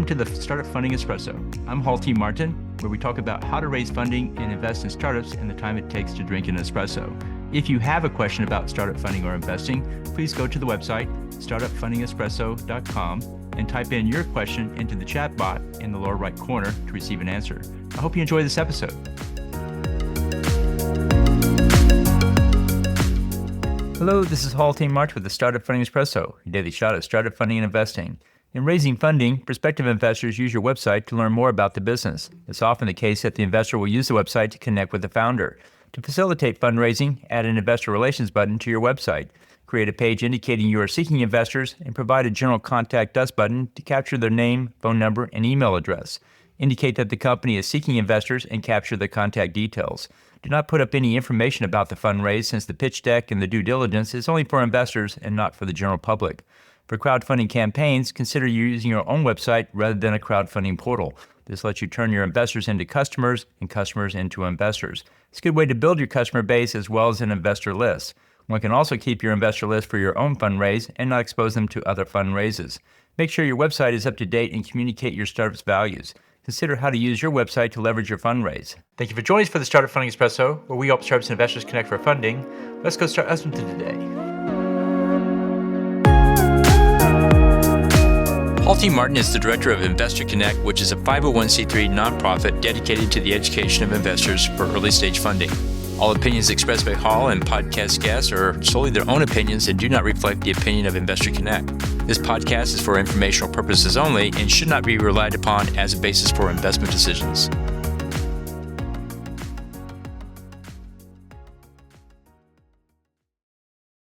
Welcome to the Startup Funding Espresso. I'm Hall T. Martin, where we talk about how to raise funding and invest in startups and the time it takes to drink an espresso. If you have a question about startup funding or investing, please go to the website, startupfundingespresso.com, and type in your question into the chat bot in the lower right corner to receive an answer. I hope you enjoy this episode. Hello, this is Hall T. Martin with the Startup Funding Espresso, your daily shot of startup funding and investing. In raising funding, prospective investors use your website to learn more about the business. It's often the case that the investor will use the website to connect with the founder. To facilitate fundraising, add an investor relations button to your website. Create a page indicating you are seeking investors and provide a general contact us button to capture their name, phone number, and email address. Indicate that the company is seeking investors and capture their contact details. Do not put up any information about the fundraise since the pitch deck and the due diligence is only for investors and not for the general public. For crowdfunding campaigns, consider using your own website rather than a crowdfunding portal. This lets you turn your investors into customers and customers into investors. It's a good way to build your customer base as well as an investor list. One can also keep your investor list for your own fundraise and not expose them to other fundraises. Make sure your website is up to date and communicate your startup's values. Consider how to use your website to leverage your fundraise. Thank you for joining us for the Startup Funding Espresso, where we help startups and investors connect for funding. Let's go start us into today. Hall T. Martin is the director of Investor Connect, which is a 501c3 nonprofit dedicated to the education of investors for early stage funding. All opinions expressed by Hall and podcast guests are solely their own opinions and do not reflect the opinion of Investor Connect. This podcast is for informational purposes only and should not be relied upon as a basis for investment decisions.